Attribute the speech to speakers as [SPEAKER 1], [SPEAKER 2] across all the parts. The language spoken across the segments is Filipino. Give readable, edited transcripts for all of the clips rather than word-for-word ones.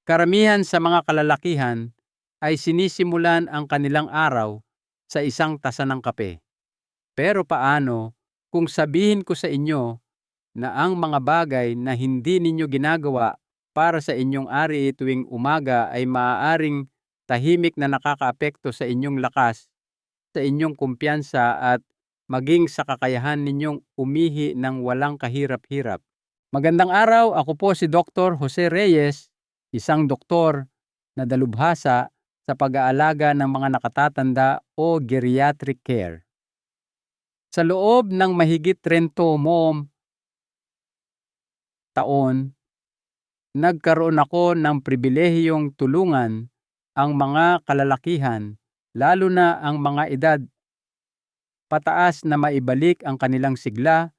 [SPEAKER 1] Karamihan sa mga kalalakihan ay sinisimulan ang kanilang araw sa isang tasa ng kape. Pero paano kung sabihin ko sa inyo na ang mga bagay na hindi ninyo ginagawa para sa inyong ari tuwing umaga ay maaaring tahimik na nakakaapekto sa inyong lakas, sa inyong kumpiyansa at maging sa kakayahan ninyong umihi ng walang kahirap-hirap? Magandang araw, ako po si Dr. Jose Reyes, isang doktor na dalubhasa sa pag-aalaga ng mga nakatatanda o geriatric care. Sa loob ng mahigit 30 taon, nagkaroon ako ng pribilehiyong tulungan ang mga kalalakihan, lalo na ang mga edad pataas na maibalik ang kanilang sigla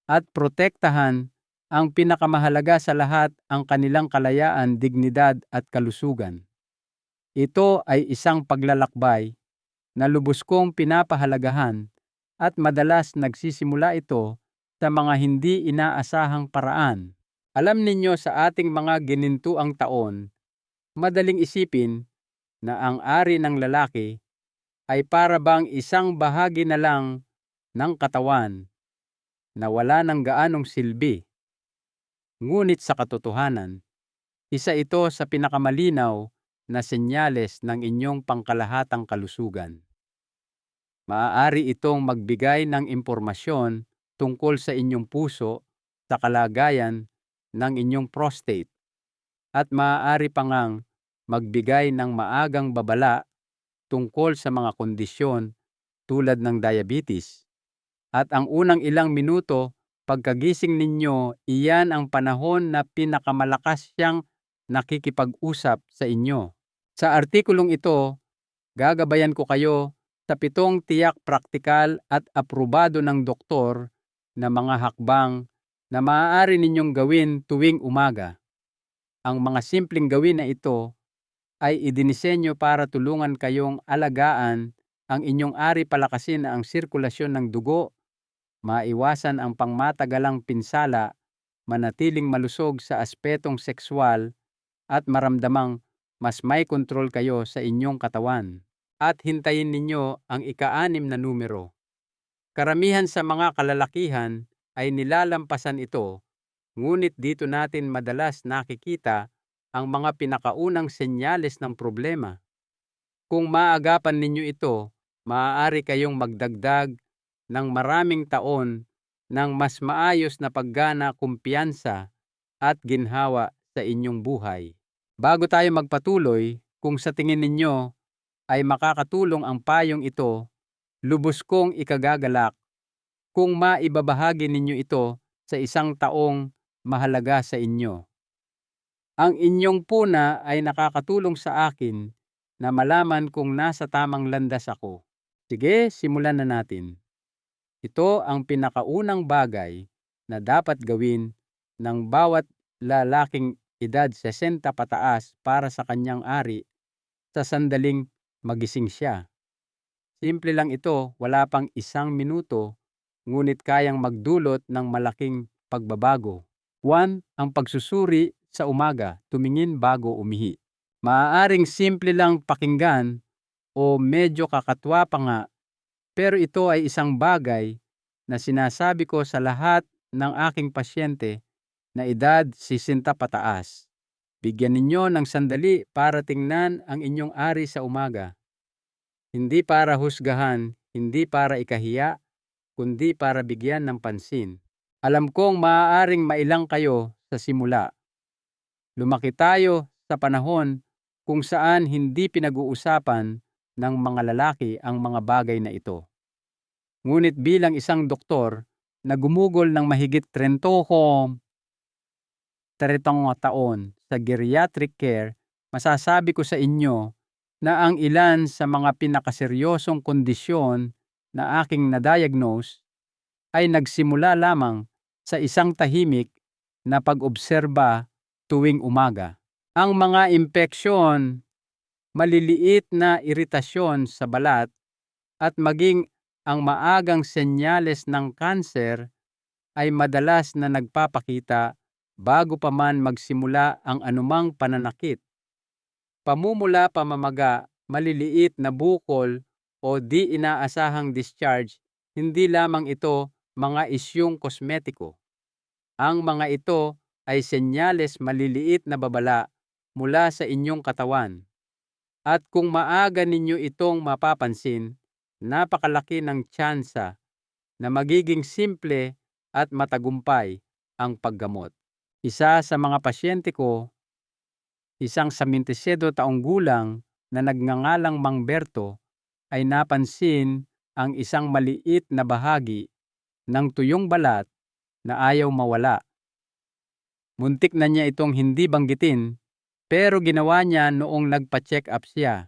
[SPEAKER 1] at protektahan ang pinakamahalaga sa lahat, ang kanilang kalayaan, dignidad at kalusugan. Ito ay isang paglalakbay na lubos kong pinapahalagahan at madalas nagsisimula ito sa mga hindi inaasahang paraan. Alam ninyo, sa ating mga ginintuang taon, madaling isipin na ang ari ng lalaki ay para bang isang bahagi na lang ng katawan na wala ng gaanong silbi. Ngunit sa katotohanan, isa ito sa pinakamalinaw na senyales ng inyong pangkalahatang kalusugan. Maaari itong magbigay ng impormasyon tungkol sa inyong puso, sa kalagayan ng inyong prostate, at maaari pa ngang magbigay ng maagang babala tungkol sa mga kondisyon tulad ng diabetes. At ang unang ilang minuto pagkagising ninyo, iyan ang panahon na pinakamalakas siyang nakikipag-usap sa inyo. Sa artikulong ito, gagabayan ko kayo sa 7 tiyak, praktikal at aprobado ng doktor na mga hakbang na maaari ninyong gawin tuwing umaga. Ang mga simpleng gawin na ito ay idinisenyo para tulungan kayong alagaan ang inyong ari, palakasin ang sirkulasyon ng dugo, maiwasan ang pangmatagalang pinsala, manatiling malusog sa aspetong sexual, at maramdamang mas may kontrol kayo sa inyong katawan. At hintayin ninyo ang ika-6 na numero. Karamihan sa mga kalalakihan ay nilalampasan ito, ngunit dito natin madalas nakikita ang mga pinakaunang senyales ng problema. Kung maagapan ninyo ito, maaari kayong magdagdag ng maraming taon ng mas maayos na paggana, kumpiyansa at ginhawa sa inyong buhay. Bago tayo magpatuloy, kung sa tingin ninyo ay makakatulong ang payong ito, lubos kong ikagagalak kung maibabahagi ninyo ito sa isang taong mahalaga sa inyo. Ang inyong puna ay nakakatulong sa akin na malaman kung nasa tamang landas ako. Sige, simulan na natin. Ito ang pinakaunang bagay na dapat gawin ng bawat lalaking edad 60 pataas para sa kanyang ari sa sandaling magising siya. Simple lang ito, wala pang 1 minuto, ngunit kayang magdulot ng malaking pagbabago. 1. Ang pagsusuri sa umaga, tumingin bago umihi. Maaaring simple lang pakinggan o medyo kakatwa pa nga, pero ito ay isang bagay na sinasabi ko sa lahat ng aking pasyente na edad 60 pataas. Bigyan ninyo ng sandali para tingnan ang inyong ari sa umaga. Hindi para husgahan, hindi para ikahiya, kundi para bigyan ng pansin. Alam kong maaaring mailang kayo sa simula. Lumaki tayo sa panahon kung saan hindi pinag-uusapan ng mga lalaki ang mga bagay na ito. Ngunit bilang isang doktor na gumugol ng mahigit 30 taon sa geriatric care, masasabi ko sa inyo na ang ilan sa mga pinakaseryosong kondisyon na aking na-diagnose ay nagsimula lamang sa isang tahimik na pag-obserba tuwing umaga. Ang mga impeksyon, maliliit na iritasyon sa balat, at maging ang maagang senyales ng kanser ay madalas na nagpapakita bago pa man magsimula ang anumang pananakit. Pamumula pamamaga, maliliit na bukol o di inaasahang discharge, hindi lamang ito mga isyung kosmetiko. Ang mga ito ay senyales maliliit na babala mula sa inyong katawan. At kung maaga ninyo itong mapapansin, napakalaki ng tsansa na magiging simple at matagumpay ang paggamot. Isa sa mga pasyente ko, isang 77 taong gulang na nagngangalang Mang Berto, ay napansin ang isang maliit na bahagi ng tuyong balat na ayaw mawala. Muntik na niya itong hindi banggitin, pero ginawa niya noong nagpa-check up siya.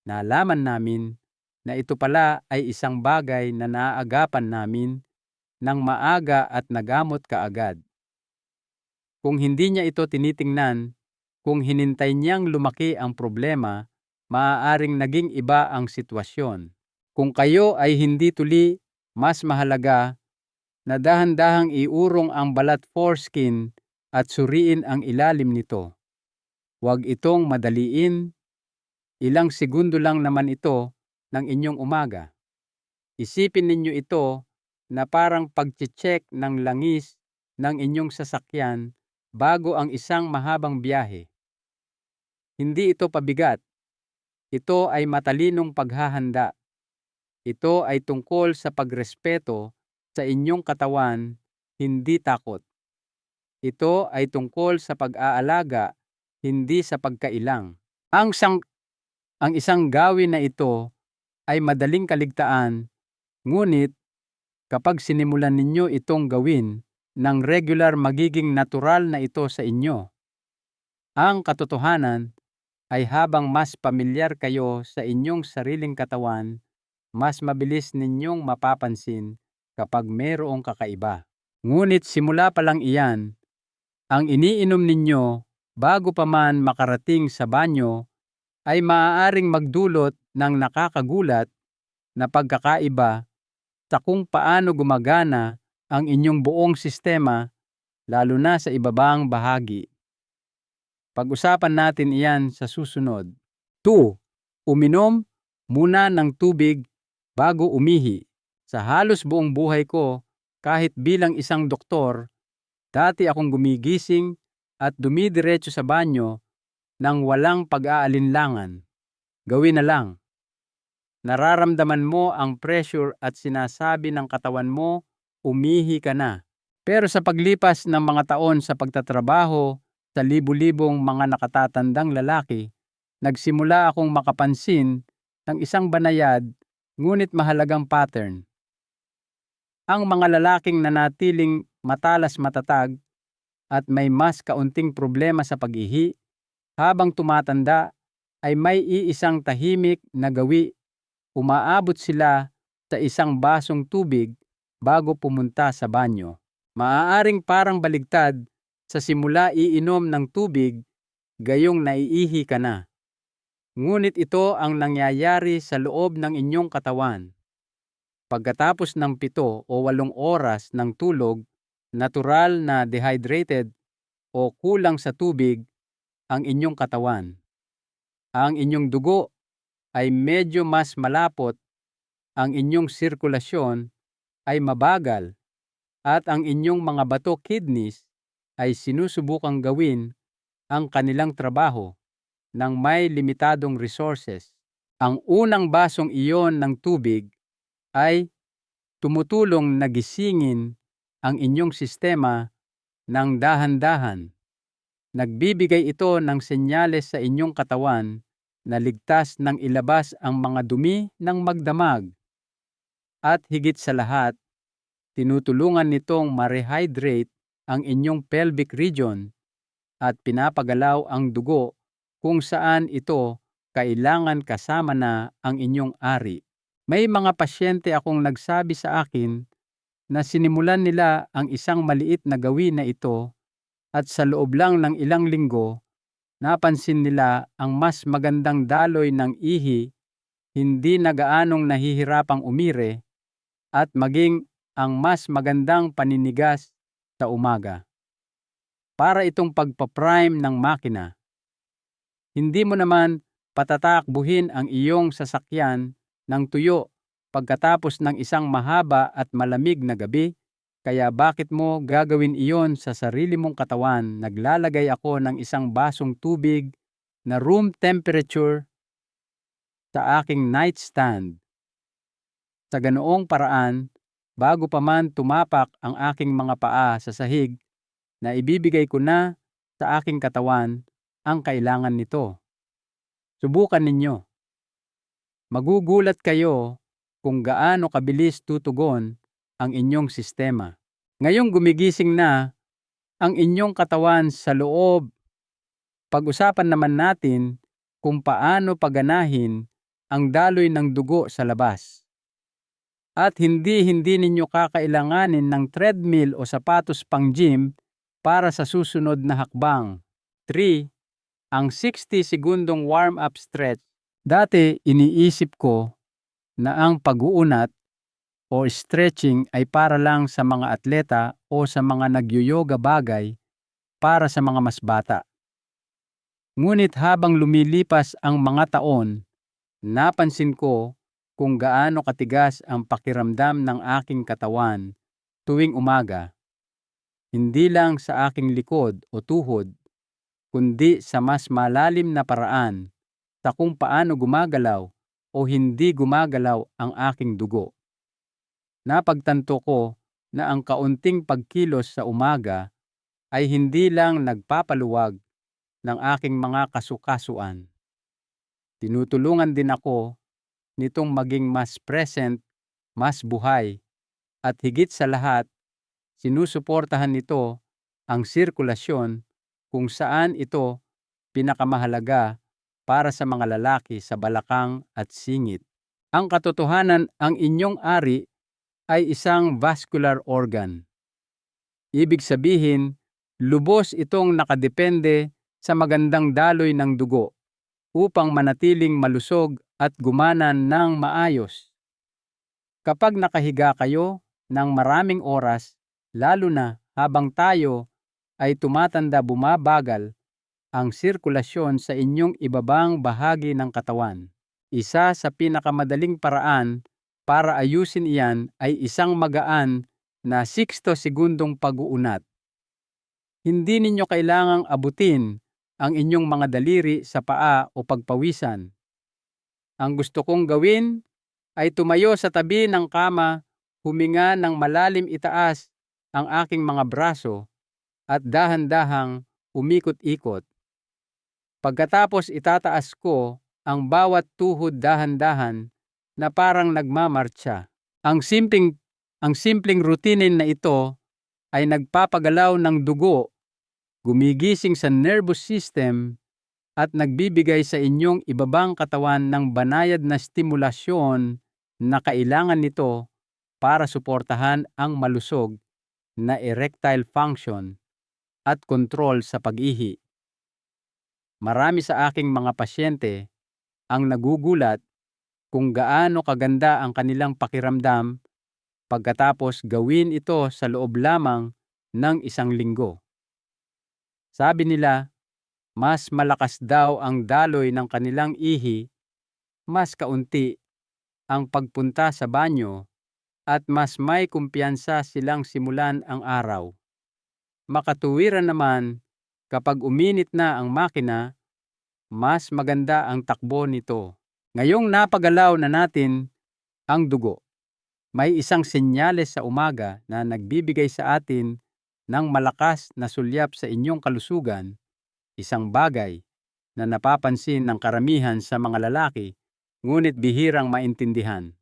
[SPEAKER 1] Nalaman namin na ito pala ay isang bagay na naaagapan namin ng maaga at nagamot kaagad. Kung hindi niya ito tinitingnan, kung hinintay niyang lumaki ang problema, maaaring naging iba ang sitwasyon. Kung kayo ay hindi tuli, mas mahalaga na dahan-dahang iurong ang balat foreskin at suriin ang ilalim nito. Huwag itong madaliin. Ilang segundo lang naman ito ng inyong umaga. Isipin ninyo ito na parang pag-check ng langis ng inyong sasakyan bago ang isang mahabang biyahe. Hindi ito pabigat. Ito ay matalinong paghahanda. Ito ay tungkol sa pagrespeto sa inyong katawan, hindi takot. Ito ay tungkol sa pag-aalaga, hindi sa pagkailang. Ang isang gawin na ito ay madaling kaligtaan, ngunit kapag sinimulan ninyo itong gawin ng regular, magiging natural na ito sa inyo. Ang katotohanan ay habang mas pamilyar kayo sa inyong sariling katawan, mas mabilis ninyong mapapansin kapag mayroong kakaiba. Ngunit simula pa lang iyan, ang iniinom ninyo bago pa man makarating sa banyo ay maaaring magdulot ng nakakagulat na pagkakaiba sa kung paano gumagana ang inyong buong sistema, lalo na sa ibabang bahagi. Pag-usapan natin iyan sa susunod. 2. Uminom muna ng tubig bago umihi. Sa halos buong buhay ko, kahit bilang isang doktor, dati akong gumigising at dumidiretso sa banyo nang walang pag-aalinlangan. Gawin na lang. Nararamdaman mo ang pressure at sinasabi ng katawan mo, umihi ka na. Pero sa paglipas ng mga taon sa pagtatrabaho sa libu-libong mga nakatatandang lalaki, nagsimula akong makapansin ng isang banayad ngunit mahalagang pattern. Ang mga lalaking nanatiling matalas matatag at may mas kaunting problema sa pag-ihi, habang tumatanda ay may iisang tahimik na gawi. Umaabot sila sa isang basong tubig bago pumunta sa banyo. Maaaring parang baligtad, sa simula iinom ng tubig, gayong naiihi ka na. Ngunit ito ang nangyayari sa loob ng inyong katawan. Pagkatapos ng 7 o 8 oras ng tulog, natural na dehydrated o kulang sa tubig ang inyong katawan. Ang inyong dugo ay medyo mas malapot, ang inyong sirkulasyon ay mabagal, at ang inyong mga bato kidneys ay sinusubukang gawin ang kanilang trabaho ng may limitadong resources. Ang unang basong iyon ng tubig ay tumutulong na gisingin ang inyong sistema ng dahan-dahan. Nagbibigay ito ng senyales sa inyong katawan na ligtas nang ilabas ang mga dumi ng magdamag. At higit sa lahat, tinutulungan nitong ma-rehydrate ang inyong pelvic region at pinapagalaw ang dugo kung saan ito kailangan, kasama na ang inyong ari. May mga pasyente akong nagsabi sa akin na sinimulan nila ang isang maliit na gawin na ito at sa loob lang ng ilang linggo, napansin nila ang mas magandang daloy ng ihi, hindi na gaanong nahihirapang umire, at maging ang mas magandang paninigas sa umaga. para itong pagpaprime ng makina. Hindi mo naman patatakbuhin ang iyong sasakyan ng tuyo pagkatapos ng isang mahaba at malamig na gabi, kaya bakit mo gagawin iyon sa sarili mong katawan? Naglalagay ako ng isang basong tubig na room temperature sa aking nightstand. Sa ganoong paraan, bago pa man tumapak ang aking mga paa sa sahig, na ibibigay ko na sa aking katawan ang kailangan nito. Subukan ninyo. Magugulat kayo kung gaano kabilis tutugon ang inyong sistema. Ngayong gumigising na ang inyong katawan sa loob, pag-usapan naman natin kung paano paganahin ang daloy ng dugo sa labas. At hindi ninyo kakailanganin ng treadmill o sapatos pang gym para sa susunod na hakbang. 3. Ang 60 segundong warm-up stretch. Dati iniisip ko na ang pag-uunat o stretching ay para lang sa mga atleta o sa mga nagyoyoga bagay para sa mga mas bata. Ngunit habang lumilipas ang mga taon, napansin ko kung gaano katigas ang pakiramdam ng aking katawan tuwing umaga. Hindi lang sa aking likod o tuhod, kundi sa mas malalim na paraan sa kung paano gumagalaw o hindi gumagalaw ang aking dugo. Napagtanto ko na ang kaunting pagkilos sa umaga ay hindi lang nagpapaluwag ng aking mga kasukasuan. Tinutulungan din ako nitong maging mas present, mas buhay, at higit sa lahat, sinusuportahan nito ang sirkulasyon kung saan ito pinakamahalaga para sa mga lalaki sa balakang at singit. Ang katotohanan, ang inyong ari ay isang vascular organ. Ibig sabihin, lubos itong nakadepende sa magandang daloy ng dugo upang manatiling malusog at gumana ng maayos. Kapag nakahiga kayo ng maraming oras, lalo na habang tayo ay tumatanda, bumabagal ang sirkulasyon sa inyong ibabang bahagi ng katawan. Isa sa pinakamadaling paraan para ayusin iyan ay isang magaan na 60 segundong pag-uunat. Hindi ninyo kailangang abutin ang inyong mga daliri sa paa o pagpawisan. Ang gusto kong gawin ay tumayo sa tabi ng kama, huminga ng malalim, itaas ang aking mga braso at dahan-dahang umikot-ikot. Pagkatapos itataas ko ang bawat tuhod dahan-dahan na parang nagmamartsa. Ang simpleng routine na ito ay nagpapagalaw ng dugo, gumigising sa nervous system at nagbibigay sa inyong ibabang katawan ng banayad na stimulasyon na kailangan nito para suportahan ang malusog na erectile function at kontrol sa pag-ihi. Marami sa aking mga pasyente ang nagugulat kung gaano kaganda ang kanilang pakiramdam pagkatapos gawin ito sa loob lamang ng 1 linggo. Sabi nila, mas malakas daw ang daloy ng kanilang ihi, mas kaunti ang pagpunta sa banyo, at mas may kumpiyansa silang simulan ang araw. Makatuwiran naman, kapag uminit na ang makina, mas maganda ang takbo nito. Ngayong napagalaw na natin ang dugo, may isang senyales sa umaga na nagbibigay sa atin ng malakas na sulyap sa inyong kalusugan. Isang bagay na napapansin ng karamihan sa mga lalaki, ngunit bihirang maintindihan.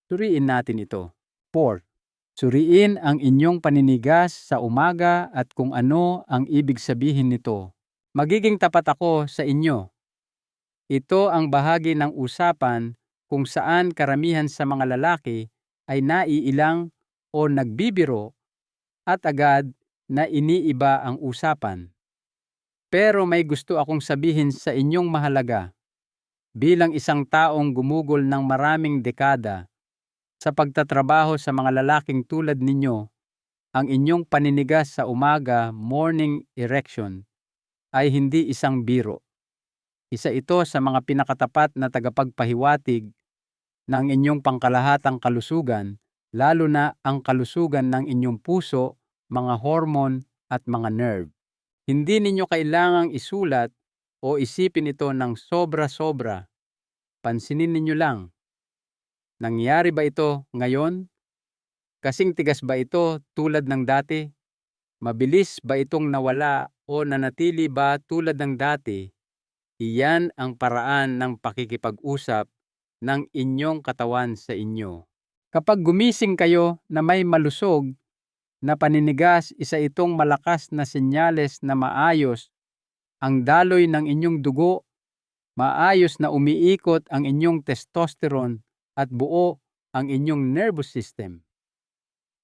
[SPEAKER 1] Suriin natin ito. 4. Suriin ang inyong paninigas sa umaga at kung ano ang ibig sabihin nito. Magiging tapat ako sa inyo. Ito ang bahagi ng usapan kung saan karamihan sa mga lalaki ay naiilang o nagbibiro at agad na iniiba ang usapan. Pero may gusto akong sabihin sa inyong mahalaga. Bilang isang taong gumugol ng maraming dekada sa pagtatrabaho sa mga lalaking tulad ninyo, ang inyong paninigas sa umaga morning erection ay hindi isang biro. Isa ito sa mga pinakatapat na tagapagpahiwatig ng inyong pangkalahatang kalusugan, lalo na ang kalusugan ng inyong puso, mga hormone at mga nerve. Hindi ninyo kailangang isulat o isipin ito ng sobra-sobra. Pansinin ninyo lang. Nangyari ba ito ngayon? Kasing tigas ba ito tulad ng dati? Mabilis ba itong nawala o nanatili ba tulad ng dati? Iyan ang paraan ng pakikipag-usap ng inyong katawan sa inyo. Kapag gumising kayo na may malusog na paninigas, isa itong malakas na senyales na maayos ang daloy ng inyong dugo, maayos na umiikot ang inyong testosterone at buo ang inyong nervous system.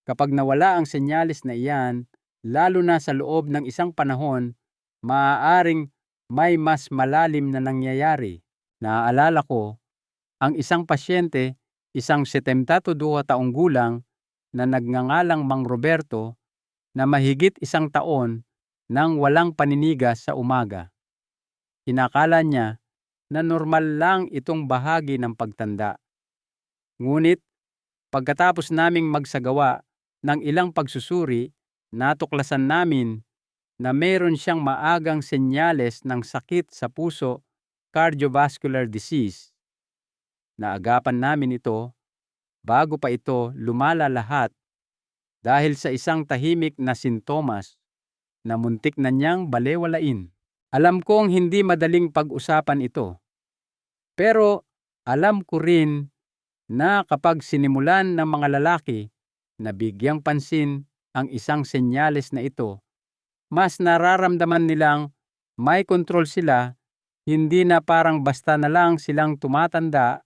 [SPEAKER 1] Kapag nawala ang senyales na iyan, lalo na sa loob ng isang panahon, maaaring may mas malalim na nangyayari. Naaalala ko, ang isang pasyente, isang 72 taong gulang na nagngangalang Mang Roberto na mahigit 1 taon nang walang paninigas sa umaga. Inakala niya na normal lang itong bahagi ng pagtanda. Ngunit pagkatapos naming magsagawa ng ilang pagsusuri, natuklasan namin na mayroon siyang maagang senyales ng sakit sa puso, cardiovascular disease. Naagapan namin ito bago pa ito lumala lahat dahil sa isang tahimik na sintomas na muntik na niyang balewalain. Alam kong hindi madaling pag-usapan ito, pero alam ko rin na kapag sinimulan ng mga lalaki na bigyang pansin ang isang senyales na ito, mas nararamdaman nilang may kontrol sila, hindi na parang basta na lang silang tumatanda,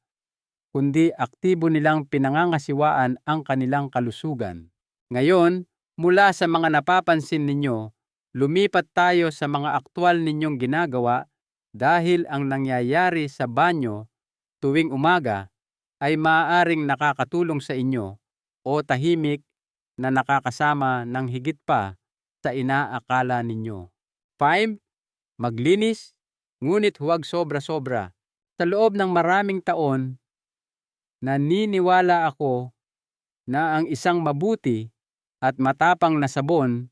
[SPEAKER 1] kundi aktibo nilang pinangangasiwaan ang kanilang kalusugan. Ngayon, mula sa mga napapansin ninyo, lumipat tayo sa mga aktwal ninyong ginagawa dahil ang nangyayari sa banyo tuwing umaga ay maaaring nakakatulong sa inyo o tahimik na nakakasama ng higit pa sa inaakala ninyo. 5. Maglinis, ngunit huwag sobra-sobra. Sa loob ng maraming taon, naniniwala ako na ang isang mabuti at matapang na sabon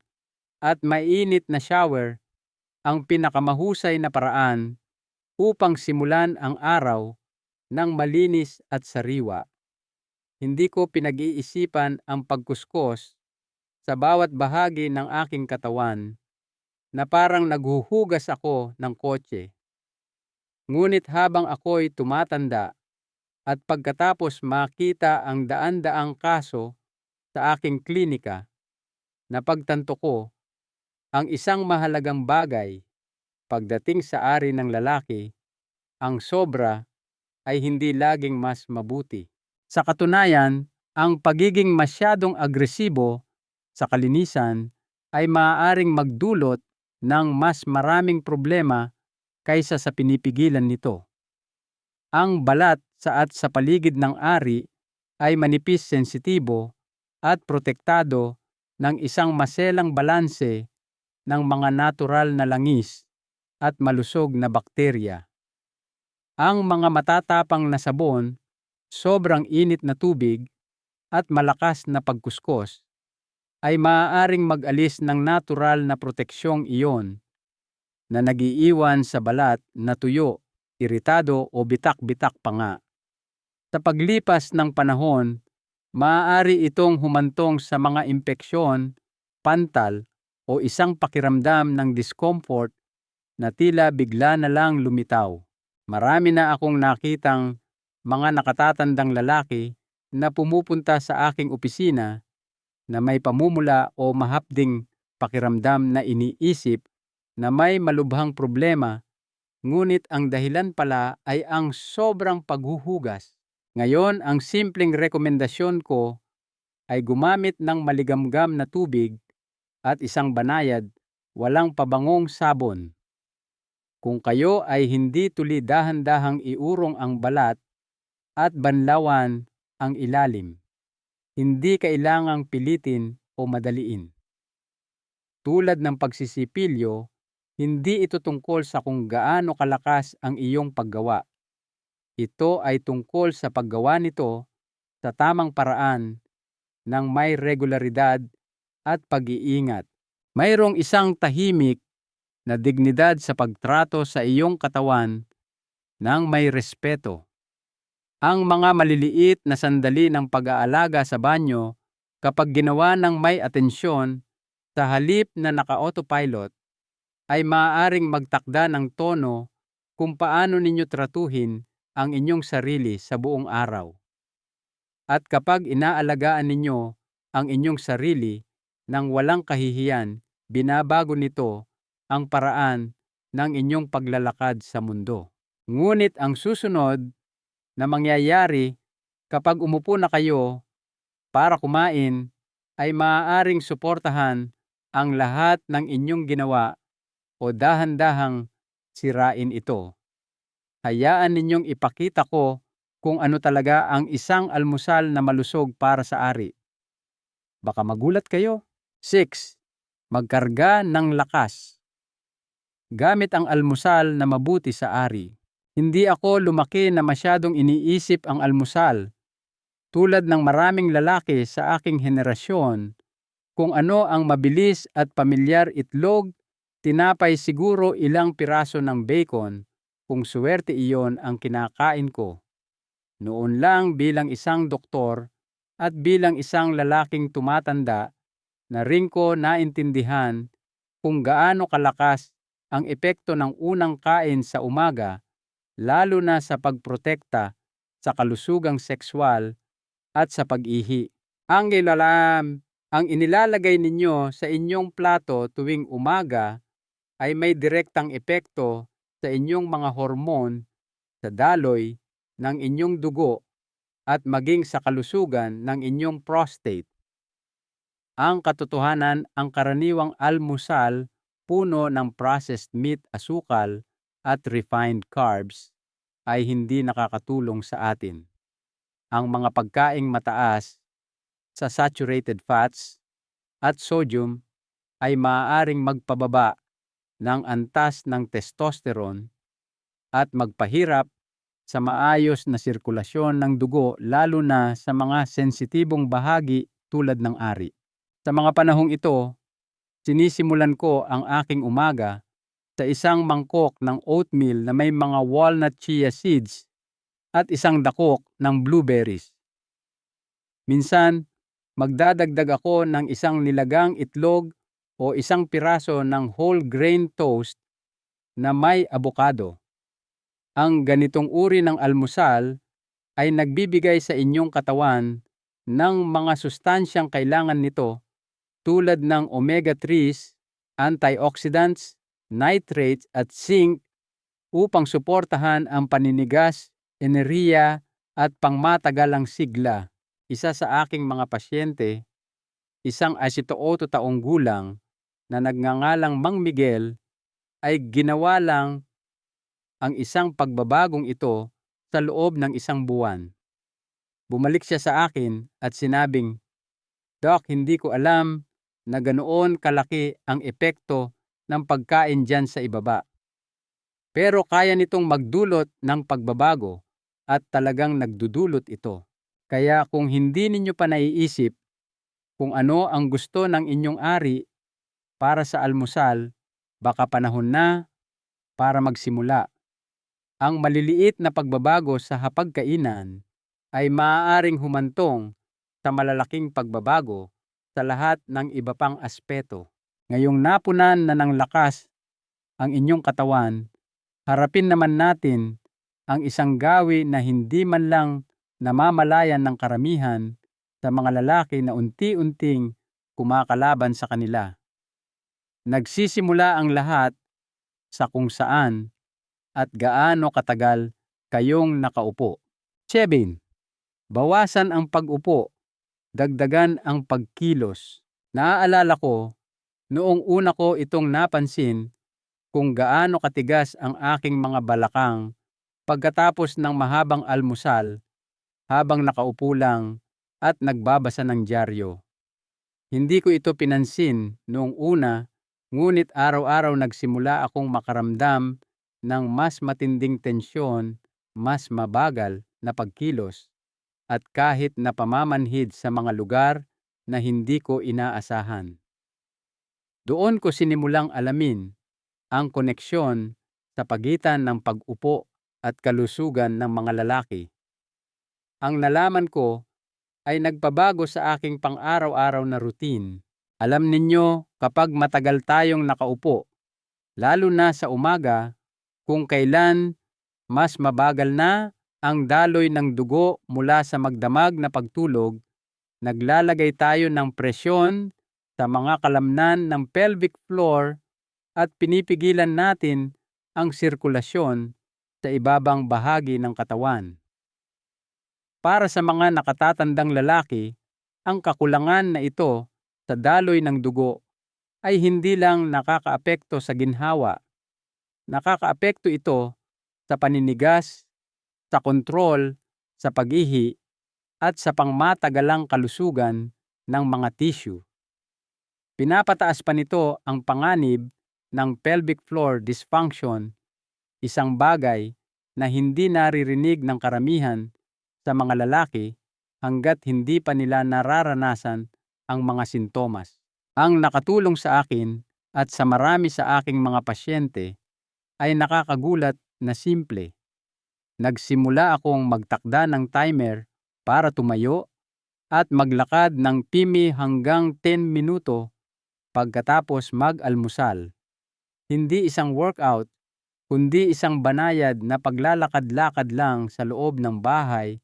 [SPEAKER 1] at mainit na shower ang pinakamahusay na paraan upang simulan ang araw ng malinis at sariwa. Hindi ko pinag-iisipan ang pagkuskos sa bawat bahagi ng aking katawan na parang naghuhugas ako ng kotse. Ngunit habang ako'y tumatanda at pagkatapos makita ang daan-daang kaso sa aking klinika, napagtanto ko ang isang mahalagang bagay pagdating sa ari ng lalaki, ang sobra ay hindi laging mas mabuti. Sa katunayan, ang pagiging masyadong agresibo sa kalinisan ay maaaring magdulot ng mas maraming problema kaysa sa pinipigilan nito. Ang balat sa paligid ng ari ay manipis, sensitibo at protektado ng isang maselang balanse ng mga natural na langis at malusog na bakterya. Ang mga matatapang na sabon, sobrang init na tubig at malakas na pagkuskos ay maaaring mag-alis ng natural na proteksyong iyon na nagiiwan sa balat na tuyo, iritado o bitak-bitak pa nga. Sa paglipas ng panahon, maaari itong humantong sa mga impeksyon, pantal o isang pakiramdam ng discomfort na tila bigla na lang lumitaw. Marami na akong nakitang mga nakatatandang lalaki na pumupunta sa aking opisina na may pamumula o mahapding pakiramdam na iniisip na may malubhang problema, ngunit ang dahilan pala ay ang sobrang paghuhugas. Ngayon, ang simpleng rekomendasyon ko ay gumamit ng maligamgam na tubig at isang banayad, walang pabangong sabon. Kung kayo ay hindi tuli dahan-dahang iurong ang balat at banlawan ang ilalim, hindi kailangang pilitin o madaliin. Tulad ng pagsisipilyo, hindi ito tungkol sa kung gaano kalakas ang iyong paggawa. Ito ay tungkol sa paggawa nito sa tamang paraan ng may regularidad at pag-iingat. Mayroong isang tahimik na dignidad sa pagtrato sa iyong katawan ng may respeto. Ang mga maliliit na sandali ng pag-aalaga sa banyo kapag ginawa ng may atensyon sa halip na naka-autopilot ay maaaring magtakda ng tono kung paano ninyo tratuhin ang inyong sarili sa buong araw. At kapag inaalagaan ninyo ang inyong sarili ng walang kahihiyan, binabago nito ang paraan ng inyong paglalakad sa mundo. Ngunit ang susunod na mangyayari kapag umupo na kayo para kumain ay maaaring suportahan ang lahat ng inyong ginawa o dahan-dahang sirain ito. Hayaan ninyong ipakita ko kung ano talaga ang isang almusal na malusog para sa ari. Baka magulat kayo. 6. Magkarga ng lakas. Gamit ang almusal na mabuti sa ari. Hindi ako lumaki na masyadong iniisip ang almusal, tulad ng maraming lalaki sa aking henerasyon, kung ano ang mabilis at pamilyar itlog, tinapay, siguro ilang piraso ng bacon, kung suwerte iyon ang kinakain ko. Noon lang bilang isang doktor at bilang isang lalaking tumatanda, na rin ko naintindihan kung gaano kalakas ang epekto ng unang kain sa umaga, lalo na sa pagprotekta sa kalusugang sekswal at sa pag-ihi. Ang inilalagay ninyo sa inyong plato tuwing umaga ay may direktang epekto sa inyong mga hormon, sa daloy ng inyong dugo at maging sa kalusugan ng inyong prostate. Ang katotohanan, ang karaniwang almusal puno ng processed meat, asukal at refined carbs ay hindi nakakatulong sa atin. Ang mga pagkaing mataas sa saturated fats at sodium ay maaaring magpababa ng antas ng testosterone at magpahirap sa maayos na sirkulasyon ng dugo, lalo na sa mga sensitibong bahagi tulad ng ari. Sa mga panahong ito, sinisimulan ko ang aking umaga sa isang mangkok ng oatmeal na may mga walnut chia seeds at isang dakok ng blueberries. Minsan, magdadagdag ako ng isang nilagang itlog o isang piraso ng whole grain toast na may abokado. Ang ganitong uri ng almusal ay nagbibigay sa inyong katawan ng mga sustansyang kailangan nito, tulad ng omega-3s, antioxidants, nitrates at zinc, upang suportahan ang paninigas, enerhiya at pangmatagalang sigla. Isa sa aking mga pasyente, isang 82 taong gulang na nagngangalang Mang Miguel, ay ginawa lang ang isang pagbabagong ito sa loob ng isang buwan. Bumalik siya sa akin at sinabing, "Doc, hindi ko alam na ganoon kalaki ang epekto ng pagkain dyan sa ibaba. Pero kaya nitong magdulot ng pagbabago at talagang nagdudulot ito. Kaya kung hindi ninyo pa naiisip kung ano ang gusto ng inyong ari para sa almusal, baka panahon na para magsimula. Ang maliliit na pagbabago sa hapagkainan ay maaaring humantong sa malalaking pagbabago sa lahat ng iba pang aspeto. Ngayong napunan na ng lakas ang inyong katawan, harapin naman natin ang isang gawi na hindi man lang namamalayan ng karamihan sa mga lalaki na unti-unting kumakalaban sa kanila. Nagsisimula ang lahat sa kung saan at gaano katagal kayong nakaupo. 7. Bawasan ang pag-upo, dagdagan ang pagkilos. Naaalala ko, noong una ko itong napansin, kung gaano katigas ang aking mga balakang pagkatapos ng mahabang almusal habang nakaupo lang at nagbabasa ng dyaryo. Hindi ko ito pinansin noong una Ngunit araw-araw nagsimula akong makaramdam ng mas matinding tensyon, mas mabagal na pagkilos, at kahit na pamamanhid sa mga lugar na hindi ko inaasahan. Doon ko sinimulang alamin ang koneksyon sa pagitan ng pag-upo at kalusugan ng mga lalaki. Ang nalaman ko ay nagpabago sa aking pang-araw-araw na routine. Alam ninyo, kapag matagal tayong nakaupo, lalo na sa umaga, kung kailan mas mabagal na ang daloy ng dugo mula sa magdamag na pagtulog, naglalagay tayo ng presyon sa mga kalamnan ng pelvic floor at pinipigilan natin ang sirkulasyon sa ibabang bahagi ng katawan. Para sa mga nakatatandang lalaki, ang kakulangan na ito sa daloy ng dugo ay hindi lang nakakaapekto sa ginhawa. Nakakaapekto ito sa paninigas, sa kontrol, sa pag-ihi, at sa pangmatagalang kalusugan ng mga tissue. Pinapataas pa nito ang panganib ng pelvic floor dysfunction, isang bagay na hindi naririnig ng karamihan sa mga lalaki hanggat hindi pa nila nararanasan ang mga sintomas. Ang nakatulong sa akin at sa marami sa aking mga pasyente ay nakakagulat na simple. Nagsimula akong magtakda ng timer para tumayo at maglakad ng pimi hanggang 10 minuto pagkatapos mag-almusal. Hindi isang workout, kundi isang banayad na paglalakad-lakad lang sa loob ng bahay,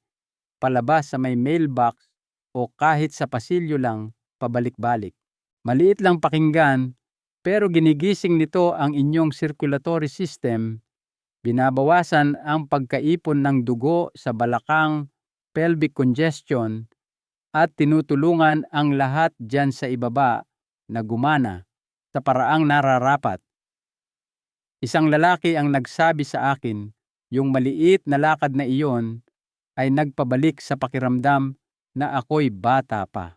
[SPEAKER 1] palabas sa may mailbox o kahit sa pasilyo lang pabalik-balik. Maliit lang pakinggan, pero ginigising nito ang inyong circulatory system, binabawasan ang pagkaipon ng dugo sa balakang, pelvic congestion, at tinutulungan ang lahat dyan sa ibaba na gumana sa paraang nararapat. Isang lalaki ang nagsabi sa akin, yung maliit na lakad na iyon ay nagpabalik sa pakiramdam na ako'y bata pa.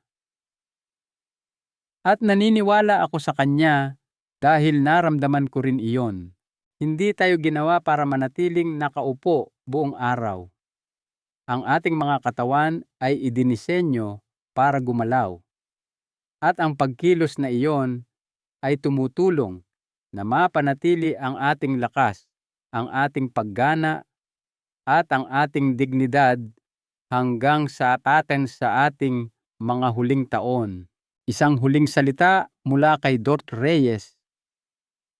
[SPEAKER 1] At naniniwala ako sa kanya dahil naramdaman ko rin iyon. Hindi tayo ginawa para manatiling nakaupo buong araw. Ang ating mga katawan ay idinisenyo para gumalaw. At ang pagkilos na iyon ay tumutulong na mapanatili ang ating lakas, ang ating paggana, at ang ating dignidad hanggang sa ating mga huling taon. Isang huling salita mula kay Dort Reyes.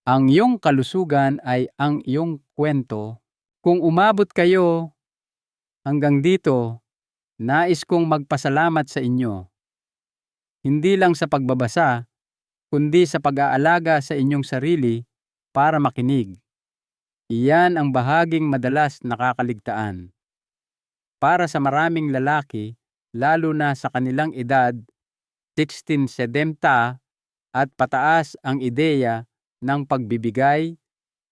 [SPEAKER 1] Ang iyong kalusugan ay ang iyong kwento. Kung umabot kayo hanggang dito, nais kong magpasalamat sa inyo. Hindi lang sa pagbabasa, kundi sa pag-aalaga sa inyong sarili para makinig. Iyan ang bahaging madalas nakakaligtaan. Para sa maraming lalaki, lalo na sa kanilang edad, 16-70 at pataas, ang ideya ng pagbibigay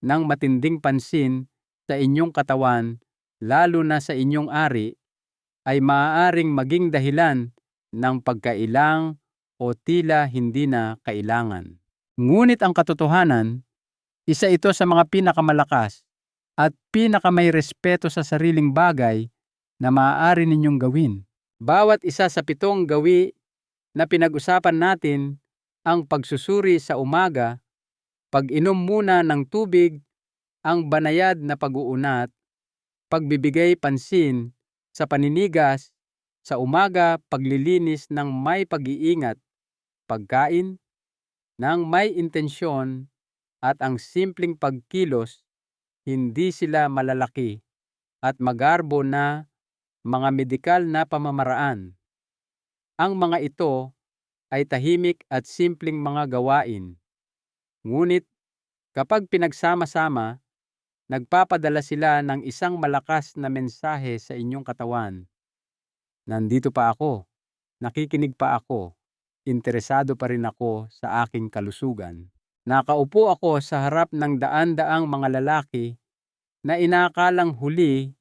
[SPEAKER 1] ng matinding pansin sa inyong katawan, lalo na sa inyong ari, ay maaaring maging dahilan ng pagkailang o tila hindi na kailangan. Ngunit ang katotohanan, isa ito sa mga pinakamalakas at pinakamay respeto sa sariling bagay na maaari ninyong gawin. Bawat isa sa 7 gawi na pinag-usapan natin, ang pagsusuri sa umaga, pag-inom muna ng tubig, ang banayad na pag-uunat, pagbibigay pansin sa paninigas, sa umaga paglilinis ng may pag-iingat, pagkain ng may intensyon, at ang simpleng pagkilos, hindi sila malalaki at magarbo na mga medikal na pamamaraan. Ang mga ito ay tahimik at simpleng mga gawain. Ngunit kapag pinagsama-sama, nagpapadala sila ng isang malakas na mensahe sa inyong katawan. Nandito pa ako, nakikinig pa ako, interesado pa rin ako sa aking kalusugan. Nakaupo ako sa harap ng daan-daang mga lalaki na inakalang huli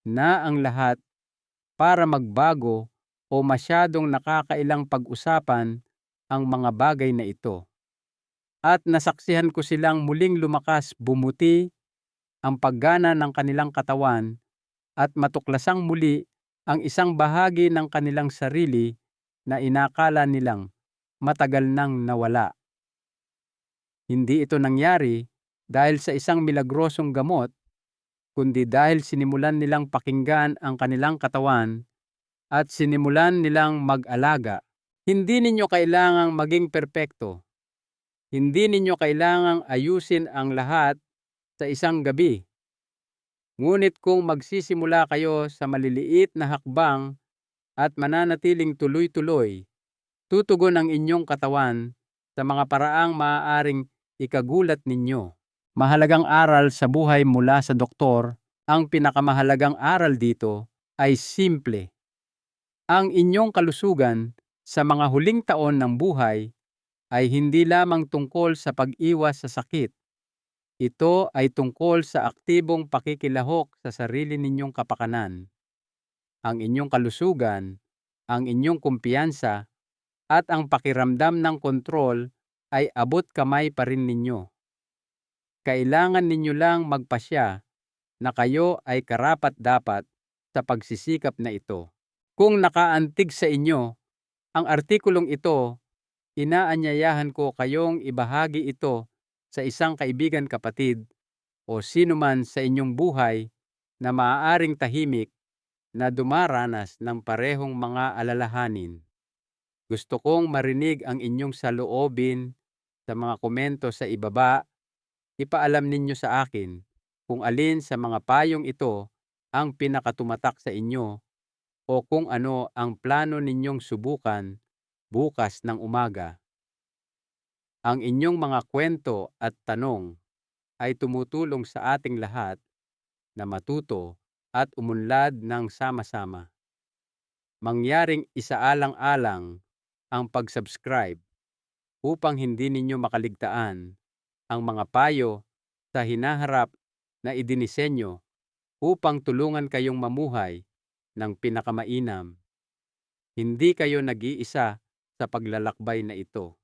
[SPEAKER 1] na ang lahat para magbago o masyadong nakakailang pag-usapan ang mga bagay na ito. At nasaksihan ko silang muling lumakas, bumuti ang paggana ng kanilang katawan at matuklasang muli ang isang bahagi ng kanilang sarili na inakala nilang matagal nang nawala. Hindi ito nangyari dahil sa isang milagrosong gamot, kundi dahil sinimulan nilang pakinggan ang kanilang katawan at sinimulan nilang mag-alaga. Hindi ninyo kailangang maging perpekto. Hindi ninyo kailangang ayusin ang lahat sa isang gabi. Ngunit kung magsisimula kayo sa maliliit na hakbang at mananatiling tuloy-tuloy, tutugon ang inyong katawan sa mga paraang maaaring ikagulat ninyo. Mahalagang aral sa buhay mula sa doktor, ang pinakamahalagang aral dito ay simple. Ang inyong kalusugan sa mga huling taon ng buhay ay hindi lamang tungkol sa pag-iwas sa sakit. Ito ay tungkol sa aktibong pakikilahok sa sarili ninyong kapakanan. Ang inyong kalusugan, ang inyong kumpiyansa, at ang pakiramdam ng kontrol ay abot kamay pa rin ninyo. Kailangan ninyo lang magpasya na kayo ay karapat-dapat sa pagsisikap na ito. Kung nakaantig sa inyo ang artikulong ito, inaanyayahan ko kayong ibahagi ito sa isang kaibigan, kapatid, o sino man sa inyong buhay na maaaring tahimik na dumaranas ng parehong mga alalahanin. Gusto kong marinig ang inyong saloobin sa mga komento sa ibaba. Ipaalam ninyo sa akin kung alin sa mga payong ito ang pinakatumatak sa inyo o kung ano ang plano ninyong subukan bukas ng umaga. Ang inyong mga kwento at tanong ay tumutulong sa ating lahat na matuto at umunlad ng sama-sama. Mangyaring isaalang-alang ang pag-subscribe upang hindi ninyo makaligtaan ang mga payo sa hinaharap na idinisenyo upang tulungan kayong mamuhay ng pinakamainam. Hindi kayo nag-iisa sa paglalakbay na ito.